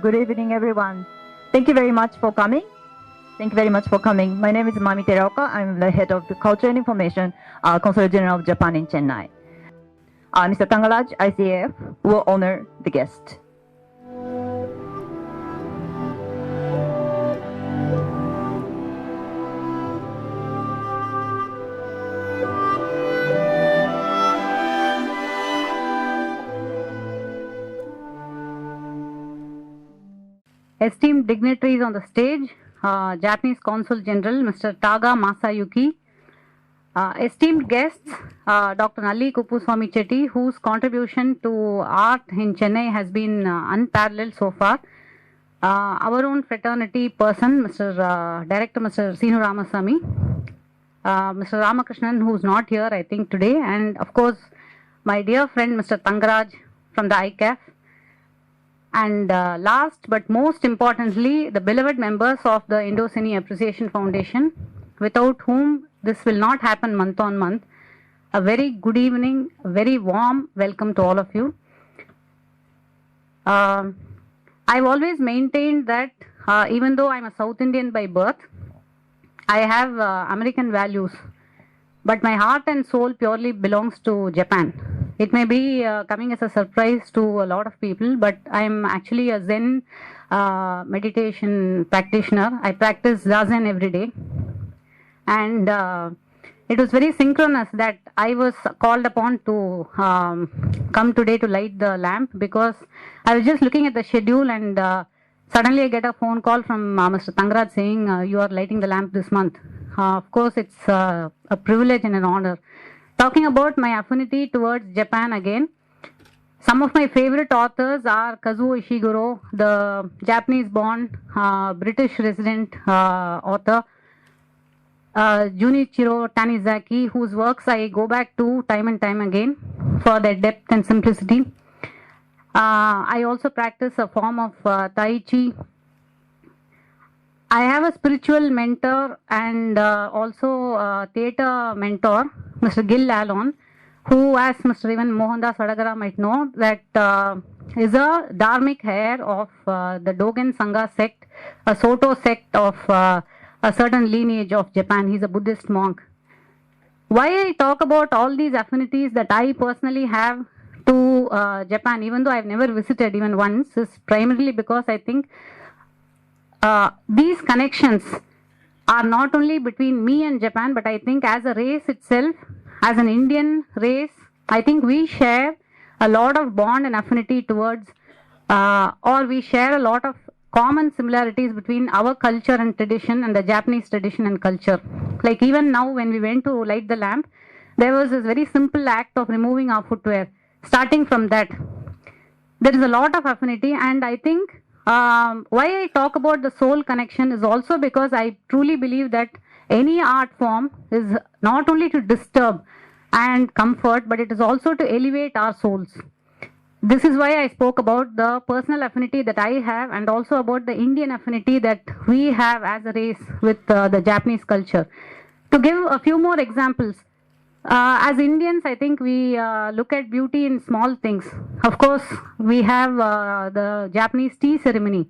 Good evening, everyone. Thank you very much for coming. Thank you very much for coming. My name is Mami Teraoka. I'm the head of the Culture and Information, Consul General of Japan in Chennai. Mr. Thangaraj, ICAF, will honor the guest. Esteemed dignitaries on the stage, Japanese Consul General Mr. Taga Masayuki, esteemed guests, Dr. Nalli Kuppuswamy Chetty, whose contribution to art in Chennai has been unparalleled so far, our own fraternity person, Director Mr. Sinu Ramasamy, Mr. Ramakrishnan, who's not here, I think, today, and of course, my dear friend Mr. Thangaraj from the ICAF. And last but most importantly, the beloved members of the Indo-Cine Appreciation Foundation, without whom this will not happen month on month. A very good evening, a very warm welcome to all of you. I've always maintained that even though I'm a South Indian by birth, I have American values, but my heart and soul purely belongs to Japan. It may be coming as a surprise to a lot of people, but I'm actually a Zen meditation practitioner. I practice Zazen every day. And it was very synchronous that I was called upon to come today to light the lamp, because I was just looking at the schedule and suddenly I get a phone call from Mr. Thangaraj saying, you are lighting the lamp this month. Of course, it's a privilege and an honor. Talking about my affinity towards Japan again, some of my favorite authors are Kazuo Ishiguro, the Japanese-born British resident author, Junichiro Tanizaki, whose works I go back to time and time again for their depth and simplicity. I also practice a form of Tai Chi. I have a spiritual mentor and also a theatre mentor, Mr. Gil Alon, who, as Mr. even Mohandas might know, that is a dharmic heir of the Dogen Sangha sect, a Soto sect of a certain lineage of Japan. He's a Buddhist monk. Why I talk about all these affinities that I personally have to Japan, even though I've never visited even once, is primarily because I think these connections are not only between me and Japan, but I think as a race itself, as an Indian race, I think we share a lot of bond and affinity towards, or we share a lot of common similarities between our culture and tradition and the Japanese tradition and culture. Like even now when we went to light the lamp, there was this very simple act of removing our footwear. Starting from that, there is a lot of affinity, and I think why I talk about the soul connection is also because I truly believe that any art form is not only to disturb and comfort, but it is also to elevate our souls. This is why I spoke about the personal affinity that I have, and also about the Indian affinity that we have as a race with the Japanese culture. To give a few more examples, as Indians, I think we look at beauty in small things. Of course, we have the Japanese tea ceremony,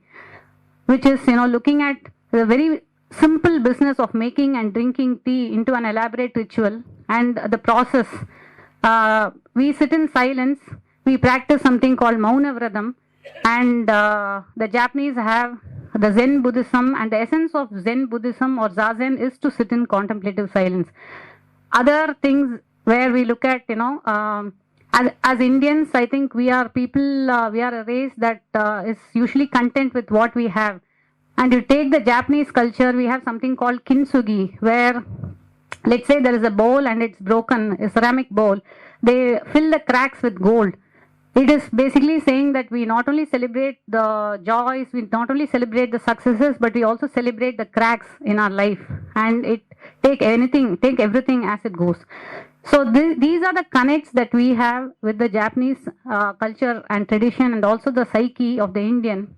which is, looking at the very simple business of making and drinking tea into an elaborate ritual, and the process. We sit in silence. We practice something called Mauna Vradam, and the Japanese have the Zen Buddhism, and the essence of Zen Buddhism or Zazen is to sit in contemplative silence. Other things where we look at, as Indians, I think we are people, we are a race that is usually content with what we have. And you take the Japanese culture, we have something called kintsugi, where, let's say there is a bowl and it's broken, a ceramic bowl, they fill the cracks with gold. It is basically saying that we not only celebrate the joys, we not only celebrate the successes, but we also celebrate the cracks in our life, and take everything as it goes. So these are the connects that we have with the Japanese culture and tradition, and also the psyche of the Indian,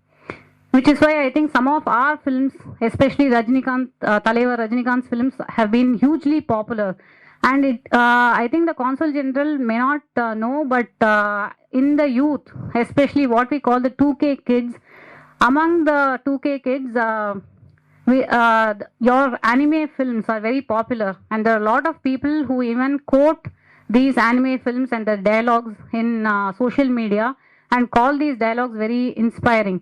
which is why I think some of our films, especially Talaivar Rajinikanth's films, have been hugely popular. And I think the Consul General may not know, but in the youth, especially what we call the 2K kids, Among the 2K kids, your anime films are very popular, and there are a lot of people who even quote these anime films and the dialogues in social media and call these dialogues very inspiring.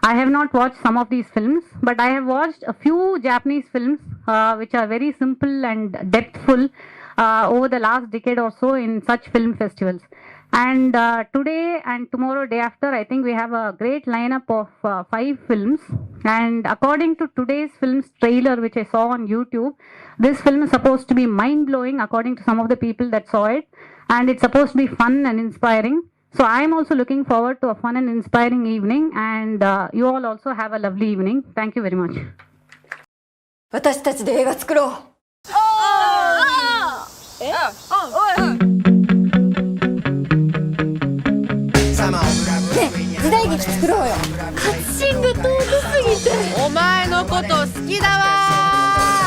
I have not watched some of these films, but I have watched a few Japanese films which are very simple and depthful over the last decade or so in such film festivals. And today and tomorrow, day after, I think we have a great lineup of 5 films. And according to today's film's trailer, which I saw on YouTube, this film is supposed to be mind-blowing according to some of the people that saw it. And it's supposed to be fun and inspiring. So I'm also looking forward to a fun and inspiring evening. And you all also have a lovely evening. Thank you very much. 私たちで映画作ろう。ねえ、時代劇作ろうよ。カッシング遠くすぎて。お前のこと好きだわ。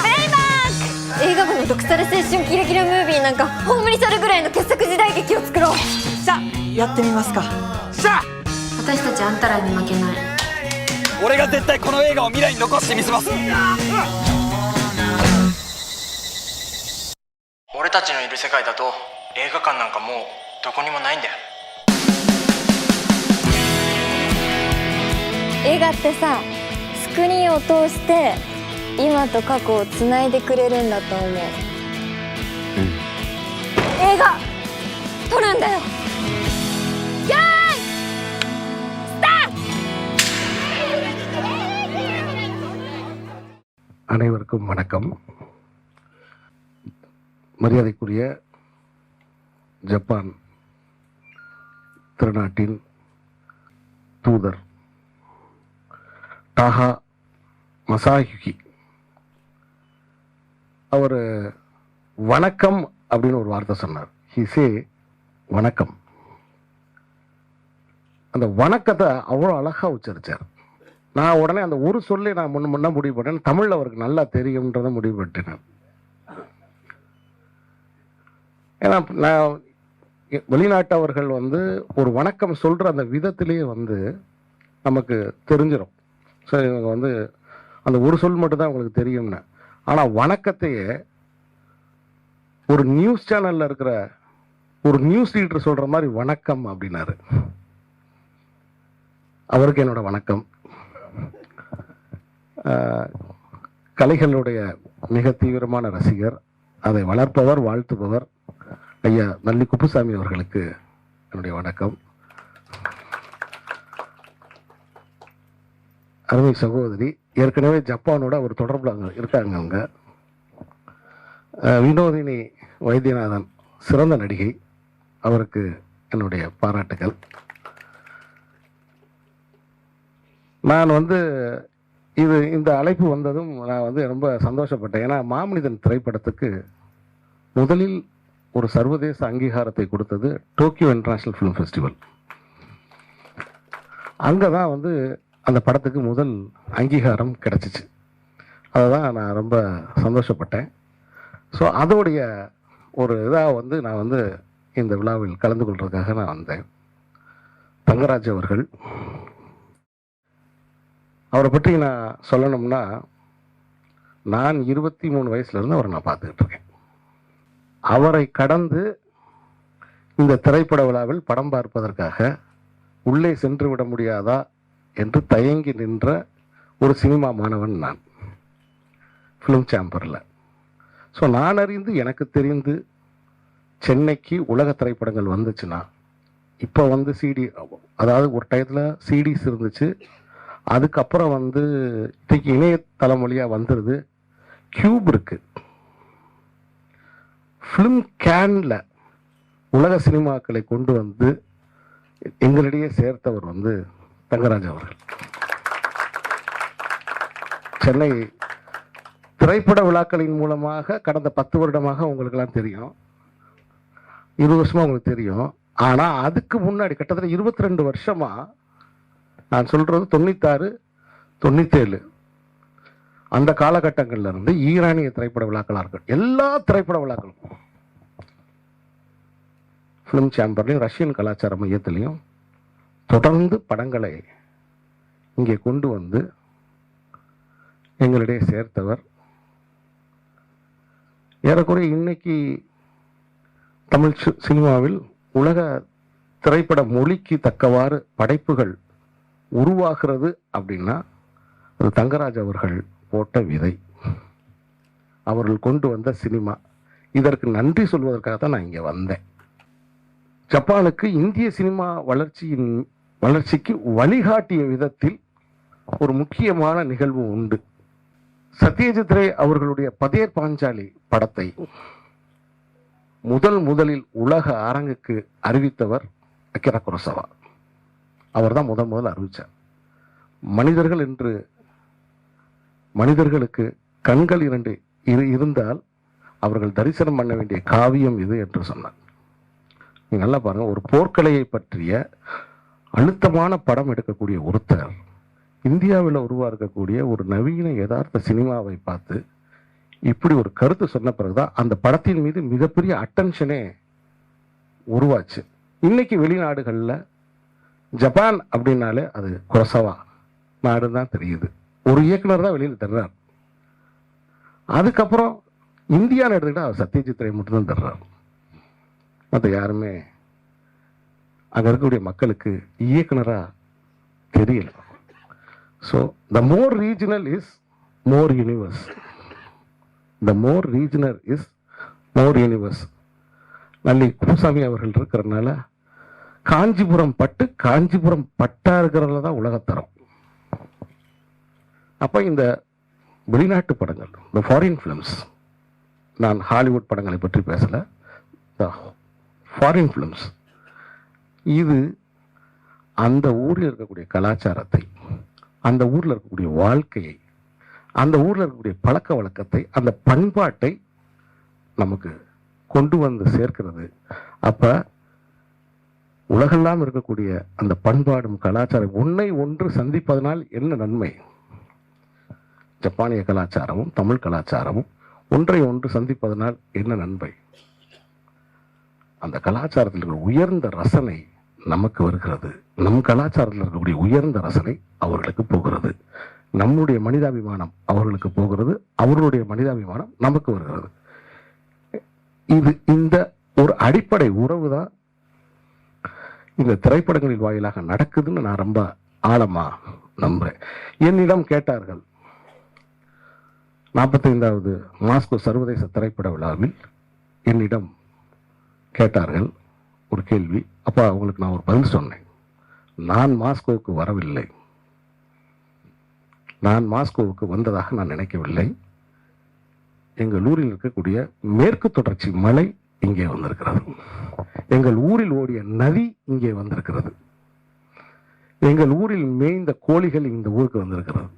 ベイバック。映画部のドクタル青春キラキラムービーなんか葬り去るぐらいの傑作時代劇を作ろう。さあやってみますか。さあ私たちあんたらに負けない。俺が絶対この映画を未来に残してみせます。俺たちのいる世界だと映画館なんかもうどこにもないんだよ。映画ってさ、スクリーンを通して今と過去をつないでくれるんだと思う。映画撮るんだよ。よーいスタート。 அனைவருக்கும் வணக்கம். மரியாதைக்குரிய Japan திருநாட்டின் தூதர் டாஹா மசாயுகி அவர் வணக்கம் அப்படின்னு ஒரு வார்த்தை சொன்னார். ஹிசே வணக்கம். அந்த வணக்கத்தை அவ்வளோ அழகாக உச்சரித்தார். நான் உடனே அந்த ஒரு சொல்லி நான் முன்ன முடிவு பண்ணேன். தமிழ் அவருக்கு நல்லா தெரியும்ன்றதை முடிவு பண்ணிட்டேன். ஏன்னா நான் வெளிநாட்டவர்கள் ஒரு வணக்கம் சொல்கிற அந்த விதத்திலேயே நமக்கு தெரிஞ்சிடும். ஸோ இவங்க அந்த ஒரு சொல் மட்டும்தான் அவங்களுக்கு தெரியும்னு. ஆனால் வணக்கத்தையே ஒரு நியூஸ் சேனலில் இருக்கிற ஒரு நியூஸ் ரீடர் சொல்கிற மாதிரி வணக்கம் அப்படின்னாரு. அவருக்கு என்னோட வணக்கம். கலைகளுடைய மிக தீவிரமான ரசிகர், அதை வளர்ப்பவர், வாழ்த்துபவர் ஐயா நல்லி குப்புசாமி அவர்களுக்கு என்னுடைய வணக்கம். அருமை சகோதரி, ஏற்கனவே ஜப்பானோட ஒரு தொடர்பில் இருக்காங்க. அவங்க வினோதினி வைத்தியநாதன் சிறந்த நடிகை, அவருக்கு என்னுடைய பாராட்டுகள். நான் இந்த அழைப்பு வந்ததும் நான் ரொம்ப சந்தோஷப்பட்டேன். ஏன்னா மாமனிதன் திரைப்படத்துக்கு முதலில் ஒரு சர்வதேச அங்கீகாரத்தை கொடுத்தது டோக்கியோ இன்டர்நேஷனல் ஃபிலிம் ஃபெஸ்டிவல். அங்கே தான் அந்த படத்துக்கு முதல் அங்கீகாரம் கிடச்சிச்சு. அதை தான் நான் ரொம்ப சந்தோஷப்பட்டேன். ஸோ அதோடைய ஒரு இதாக நான் இந்த விழாவில் கலந்து கொள்வதற்காக நான் வந்தேன். தங்கராஜ் அவர்கள், அவரை பற்றி நான் சொல்லணும்னா, நான் 23 வயசுலேருந்து அவரை நான் பார்த்துக்கிட்டு இருக்கேன். அவரை கடந்து இந்த திரைப்பட விழாவில் படம் பார்ப்பதற்காக உள்ளே சென்று விட முடியாதா என்று தயங்கி நின்ற ஒரு சினிமா மாணவன் நான், ஃபிலிம் சேம்பரில். ஸோ நான் அறிந்து எனக்கு தெரிந்து சென்னைக்கு உலக திரைப்படங்கள் வந்துச்சுன்னா, இப்போ சிடி, அதாவது ஒரு டயத்தில் சிடிஸ் இருந்துச்சு, அதுக்கப்புறம் இன்னைக்கு இணையதளம் வழியாக வந்துடுது. கியூப் இருக்கு. ஃபிலிம் கேன்ல உலக சினிமாக்களை கொண்டு எங்களிடையே சேர்த்தவர் தங்கராஜ் அவர்கள். சென்னை திரைப்பட விழாக்களின் மூலமாக கடந்த 10 வருடமாக உங்களுக்கெல்லாம் தெரியும், 20 வருஷமா உங்களுக்கு தெரியும். ஆனால் அதுக்கு முன்னாடி கிட்டத்தட்ட 22 வருஷமா, நான் சொல்றது 96, 97 அந்த காலகட்டங்கள்ல இருந்து ஈரானிய திரைப்பட விழாக்களாக இருக்கட்டும், எல்லா திரைப்பட விழாக்களும் ஃபிலிம் சேம்பர்லையும் ரஷ்யன் கலாச்சார மையத்திலையும் தொடர்ந்து படங்களை இங்கே கொண்டு வந்து எங்களிடையே சேர்த்தவர். ஏறக்குறைய இன்னைக்கு தமிழ் சினிமாவில் உலக திரைப்பட மொழிக்கு தக்கவாறு படைப்புகள் உருவாகிறது அப்படின்னா அது தங்கராஜ் அவர்கள் போட்ட விதை, அவர்கள் கொண்டு வந்த சினிமா. இதற்கு நன்றி சொல்வதற்காக தான் நான் இங்கே வந்தேன். ஜப்பானுக்கு இந்திய சினிமா வளர்ச்சிக்கு வழிகாட்டிய விதத்தில் ஒரு முக்கியமான நிகழ்வு உண்டு. சத்யஜித் ரே அவர்களுடைய பதேர் பாஞ்சாலி படத்தை முதலில் உலக அரங்குக்கு அறிவித்தவர் அகிரா குரோசாவா. அவர் தான் முதல் அறிவித்தார். மனிதர்கள் என்று மனிதர்களுக்கு கண்கள் இரண்டு இருந்தால் அவர்கள் தரிசனம் பண்ண வேண்டிய காவியம் இது என்று சொன்னார். நீங்க நல்லா பாருங்க, ஒரு போர்க்கலையை பற்றிய அழுத்தமான படம் எடுக்கக்கூடிய ஒருத்தர் இந்தியாவில் உருவாக்கக்கூடிய ஒரு நவீன யதார்த்த சினிமாவை பார்த்து இப்படி ஒரு கருத்து சொன்ன பிறகுதான் அந்த படத்தின் மீது மிகப்பெரிய அட்டென்ஷனே உருவாச்சு. இன்னைக்கு வெளிநாடுகளில் ஜப்பான் அப்படின்னாலே அது குரோசாவா நாடு தான் தெரியுது. ஒரு இயக்குனர் தான் வெளியில் தர்றார். அதுக்கப்புறம் இந்தியான்னு எடுத்துக்கிட்டா அவர் சத்யஜித் ரே மட்டும்தான் தர்றார். மற்ற யாருமே அங்கே இருக்கக்கூடிய மக்களுக்கு இயக்குனரா தெரியல. So the more regional is more universal. The more regional is more universal. Nalli Kurusamy அவர்கள் இருக்கிறதுனால காஞ்சிபுரம் பட்டா இருக்கிறதுல தான் உலகத்தரம். அப்போ இந்த வெளிநாட்டு படங்கள், இந்த ஃபாரின் ஃபிலிம்ஸ், நான் ஹாலிவுட் படங்களை பற்றி பேசல, த ஃபாரின் ஃபிலிம்ஸ், இது அந்த ஊரில் இருக்கக்கூடிய கலாச்சாரத்தை, அந்த ஊரில் இருக்கக்கூடிய வாழ்க்கையை, அந்த ஊரில் இருக்கக்கூடிய பழக்க வழக்கத்தை, அந்த பண்பாட்டை நமக்கு கொண்டு வந்து சேர்க்கிறது. அப்ப உலகெல்லாம் இருக்கக்கூடிய அந்த பண்பாடும் கலாச்சாரம் ஒன்றை ஒன்று சந்திப்பதனால் என்ன நன்மை? ஜப்பானிய கலாச்சாரமும் தமிழ் கலாச்சாரமும் ஒன்றை ஒன்று சந்திப்பதனால் என்ன நன்மை? அந்த கலாச்சாரத்தில் இருக்கிற உயர்ந்த ரசனை நமக்கு வருகிறது. நம் கலாச்சாரத்தில் இருக்கக்கூடிய உயர்ந்த ரசனை அவர்களுக்கு போகிறது. நம்முடைய மனிதாபிமானம் அவர்களுக்கு போகிறது. அவர்களுடைய மனிதாபிமானம் நமக்கு வருகிறது. இந்த ஒரு அடிப்படை உறவு தான் இந்த திரைப்படங்களின் வாயிலாக நடக்குதுன்னு நான் ரொம்ப ஆழமா நம்புறேன். என்னிடம் கேட்டார்கள், 45வது மாஸ்கோ சர்வதேச திரைப்பட விழாவில் என்னிடம் கேட்டார்கள் ஒரு கேள்வி. அப்ப அவங்களுக்கு நான் ஒரு பதில் சொன்னேன். நான் மாஸ்கோவுக்கு வரவில்லை, நான் மாஸ்கோவுக்கு வந்ததாக நான் நினைக்கவில்லை. எங்கள் ஊரில் இருக்கக்கூடிய மேற்கு தொடர்ச்சி மலை இங்கே வந்திருக்கிறது. எங்கள் ஊரில் ஓடிய நதி இங்கே வந்திருக்கிறது. எங்கள் ஊரில் மேய்ந்த கோழிகள் இந்த ஊருக்கு வந்திருக்கிறது.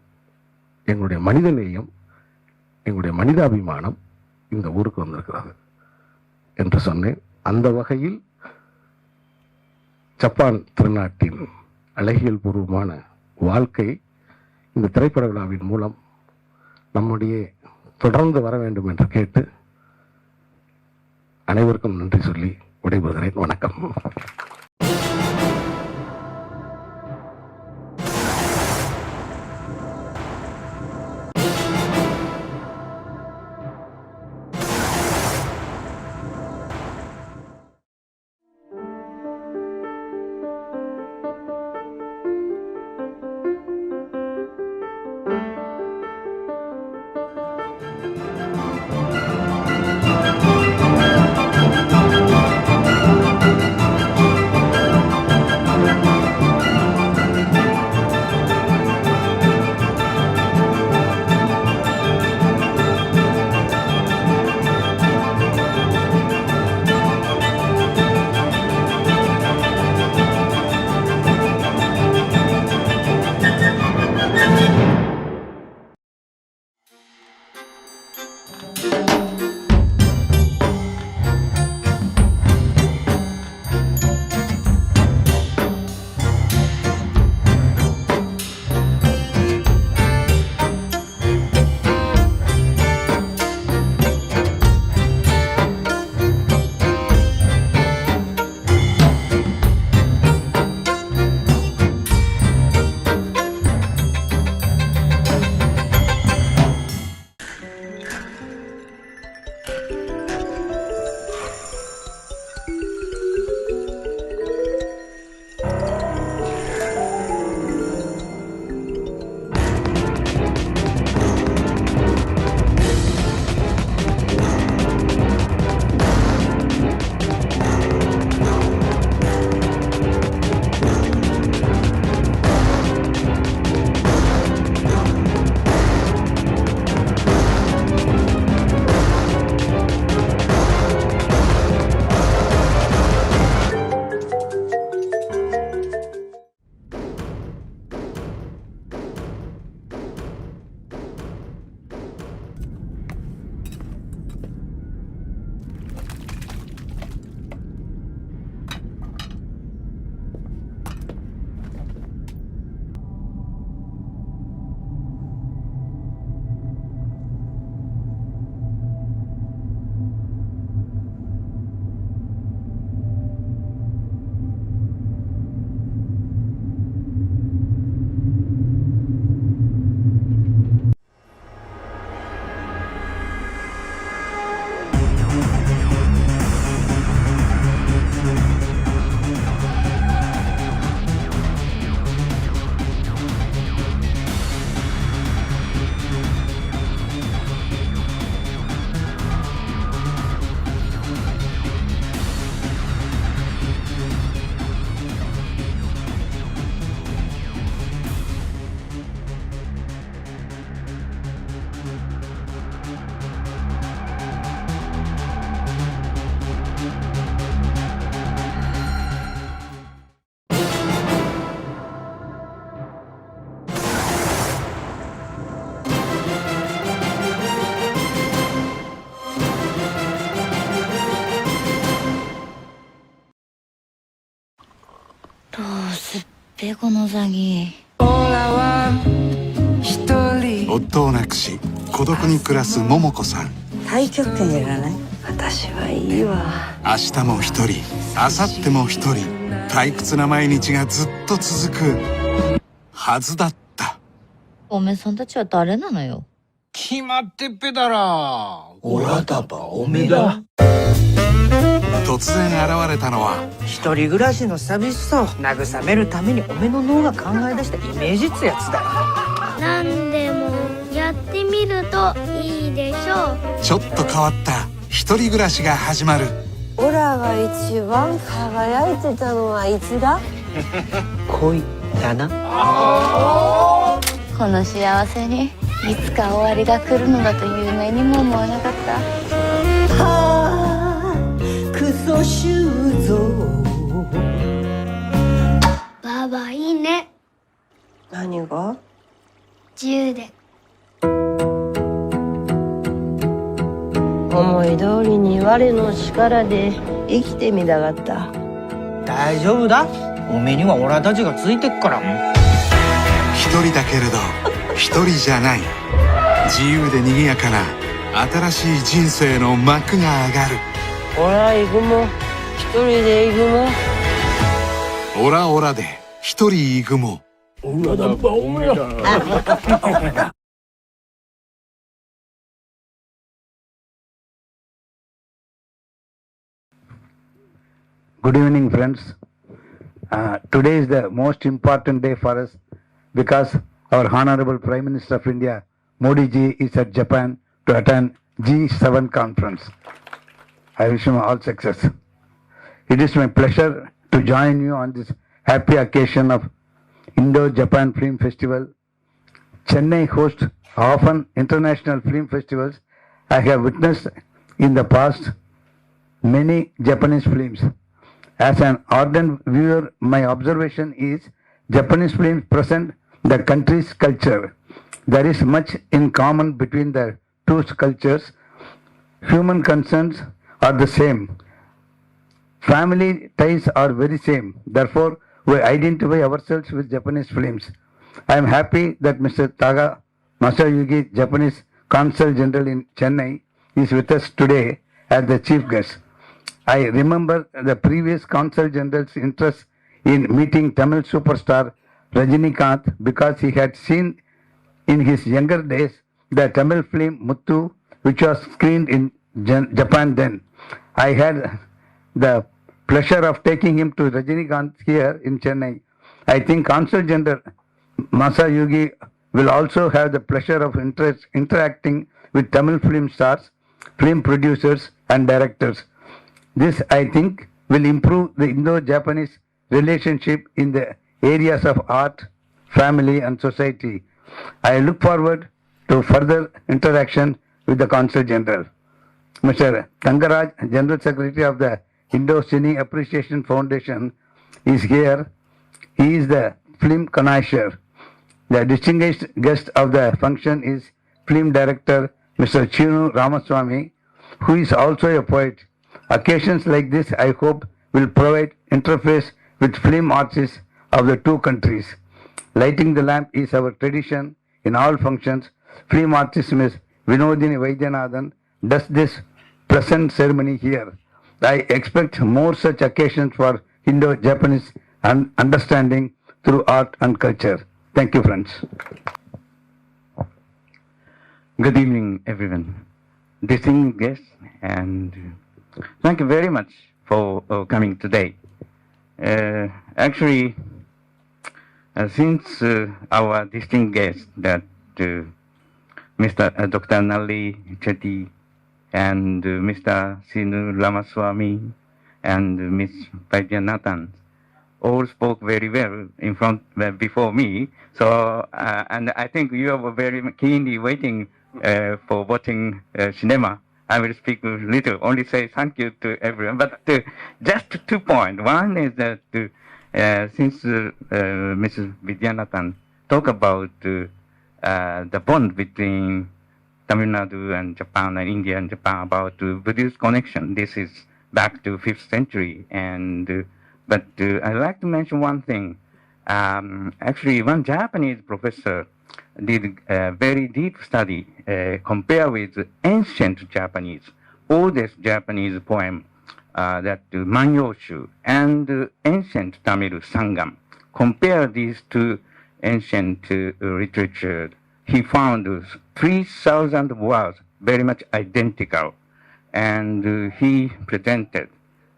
எங்களுடைய மனித நேயம், எங்களுடைய மனிதாபிமானம் இந்த ஊருக்கு வந்திருக்கிறது என்று சொன்னேன். அந்த வகையில் ஜப்பான் திருநாட்டின் அழகியல் பூர்வமான வாழ்க்கை இந்த திரைப்பட விழாவின் மூலம் நம்முடைய தொடர்ந்து வர வேண்டும் என்று கேட்டு அனைவருக்கும் நன்றி சொல்லி விடைபெறுகிறேன். வணக்கம். べこのザギ。夫を亡くし孤独に暮らす桃子さん。太極拳やらない？私はいいわ。明日も一人、明後日も一人、退屈な毎日がずっと続くはずだった。おめさんたちは誰なのよ。決まってっぺだら。おらだばおめだ。突然現れたのは一人暮らしの寂しさを慰めるためにおめの脳が考え出したイメージってやつだ。何でもやってみるといいでしょう。ちょっと変わった一人暮らしが始まる。オラが一番輝いてたのはいつだ？恋だな。この幸せにいつか終わりが来るのだと夢にも思わなかった。はあ、クソ修造。ばあばいいね。何が？自由で。思い通りに我の力で生きてみたかった。大丈夫だ。おめにはオラたちがついてっから。一人だけれど一人じゃない。自由で賑やかな新しい人生の幕が上がる。オラ行くも一人で行くも。オラオラで一人行くも。オラだばおめだ。Good evening, friends. Today is the most important day for us because our Honorable Prime Minister of India, Modi ji, is at Japan to attend G7 conference. I wish him all success. It is my pleasure to join you on this happy occasion of Indo-Japan Film Festival. Chennai hosts often international film festivals. I have witnessed in the past many Japanese films. As an ardent viewer, my observation is Japanese films present the country's culture. There is much in common between the two cultures. Human concerns are the same. Family ties are very same. Therefore, we identify ourselves with Japanese films. I am happy that Mr. Taga Masayuki, Japanese Consul General in Chennai, is with us today as the chief guest. I remember the previous Consul General's interest in meeting Tamil superstar Rajinikanth because he had seen in his younger days the Tamil film Muthu, which was screened in Japan then. I had the pleasure of taking him to Rajinikanth here in Chennai. I think Consul General Masayugi will also have the pleasure of interacting with Tamil film stars, film producers and directors. This, I think, will improve the Indo-Japanese relationship in the areas of art, family and society. I look forward to further interaction with the Consul General. Mr. Thangaraj, General Secretary of the Indo-Cine Appreciation Foundation, is here. He is the film connoisseur. The distinguished guest of the function is film director Mr. Chinu Ramaswamy, who is also a poet. Occasions like this, I hope, will provide interface with film artists of the two countries. Lighting the lamp is our tradition in all functions. Film artist Ms. Vinodini Vaidyanathan does this present ceremony here. I expect more such occasions for Indo-Japanese understanding through art and culture. Thank you, friends. Good evening, everyone. Distinguished guests, and thank you very much for coming today. Actually, since our distinguished guest, that Mr. Dr. Nali Chetty and Mr. Sinu Ramaswamy and Ms. Vaidyanathan all spoke very well before me. So, and I think you are very keenly waiting for watching cinema. I will speak little, only say thank you to everyone. But just 2 points. One is that since Mrs. Vidyanathan talked about the bond between Tamil Nadu and Japan and India and Japan about Buddhist connection, this is back to 5th century. And but I'd like to mention one thing. Actually, one Japanese professor did a very deep study, compare with ancient Japanese, oldest Japanese poem, that Manyoshu, and ancient Tamil Sangam. Compare these two ancient literature. He found 3,000 words very much identical, and he presented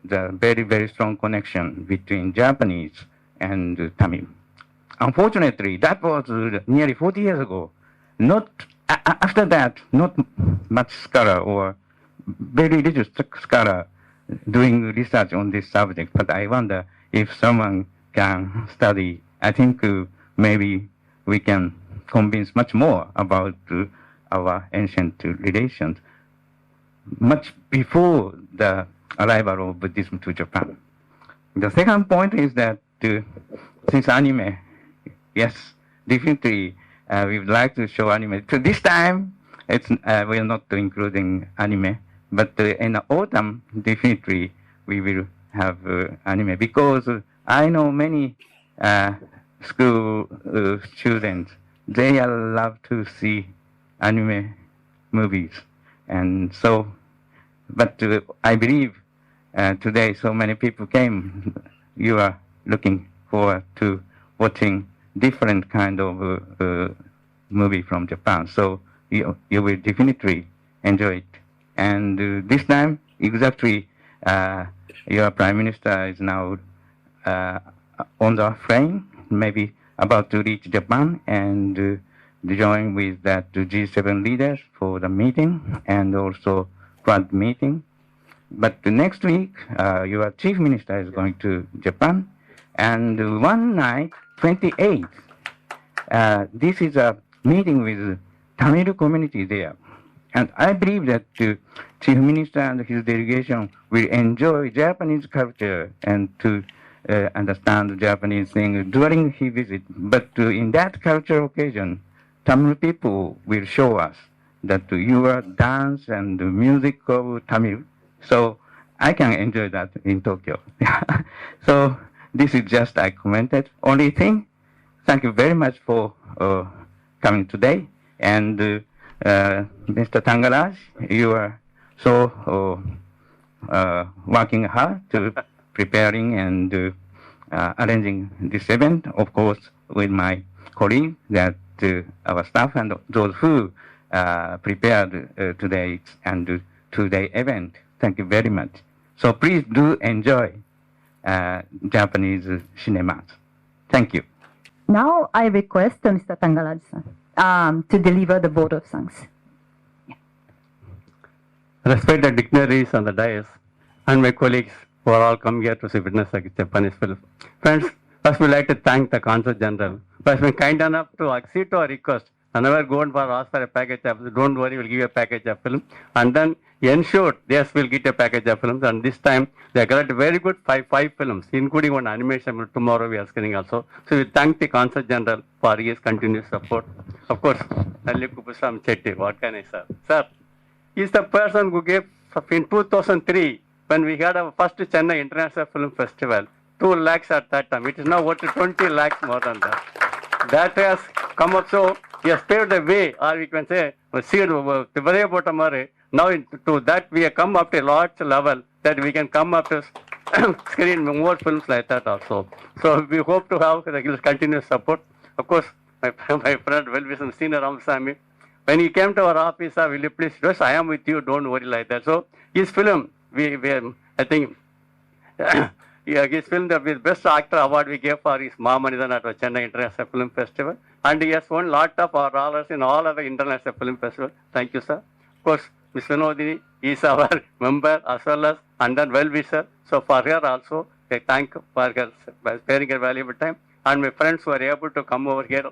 the very, very strong connection between Japanese and Tamil. Unfortunately, that was nearly 40 years ago. Not after that, not much scholar or very little scholar doing research on this subject. But I wonder if someone can study. I think maybe we can convince much more about our ancient relations much before the arrival of Buddhism to Japan. The second point is that since anime, yes, definitely we would like to show anime. So this time, we are not including anime, but in the autumn, definitely we will have anime, because I know many school students, they love to see anime movies. And so, but I believe today so many people came, you are looking forward to watching different kind of movie from Japan. So you will definitely enjoy it. And this time, exactly, your Prime Minister is now on the plane, maybe about to reach Japan and join with that G7 leaders for the meeting and also Quad meeting. But next week, your Chief Minister is going to Japan, and one night, 28th, this is a meeting with Tamil community there. And I believe that Chief Minister and his delegation will enjoy Japanese culture and to understand Japanese things during his visit. But in that cultural occasion, Tamil people will show us that your dance and the music of Tamil. So I can enjoy that in Tokyo. So this is just I commented. Only thing, thank you very much for coming today. And Mr. Thangaraj, you are so working hard to preparing and arranging this event. Of course, with my colleague, that our staff and those who prepared today and today event. Thank you very much. So please do enjoy Japanese cinemas. Thank you. Now I request Mr. Thangaraj to deliver the vote of thanks. Respected dignitaries on the dais and my colleagues who are all come here to see witness a Japanese film. Friends, first we like to thank the Consul General who has been kind enough to accede to our request. Whenever going for ask for a package of, don't worry, we'll give you a package of film. And then ensured, yes, we'll get a package of films. And this time they got very good five films, including one animation. Tomorrow we are screening also. So we thank the Consul General for his continuous support. Of course, Nalli Kupusam Chetty, what can I say? Sir, he is the person who gave in 2003 when we had our first Chennai International Film Festival. 2 lakhs at that time. It is now worth 20 lakhs more than that. That has come up, so he has paved the way, or we can say, now to that we have come up to a large level that we can come up to screen more films like that also. So we hope to have the continuous support. Of course, my friend well-wisher Senior Ramasamy, when he came to our office, will you please, yes, I am with you, don't worry like that. So his film, I think, his film, the Best Actor Award we gave for his Mahamanidan at Chennai International Film Festival. And he has won lot of dollars in all other international film festivals. Thank you, sir. Of course, Ms. Vinodini is our member as well as and then well-wisher. So for her also, I thank for her sparing her valuable time. And my friends who are able to come over here,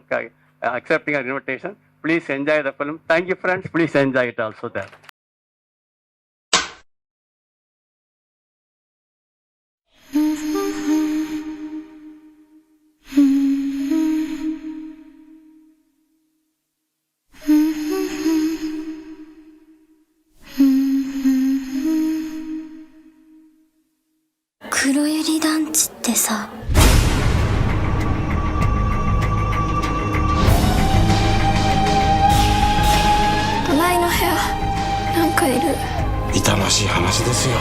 accepting our invitation, please enjoy the film. Thank you, friends. Please enjoy it also there. ですよ。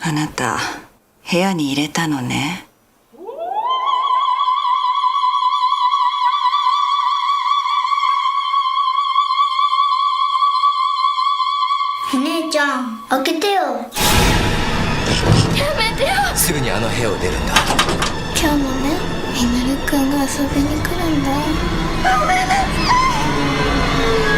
あなた部屋に入れたのね。お姉ちゃん開けてよ。やめてよ。すぐにあの部屋を出るんだ。今日もね、みのるくんが遊びに来るんだ。ごめんなさい。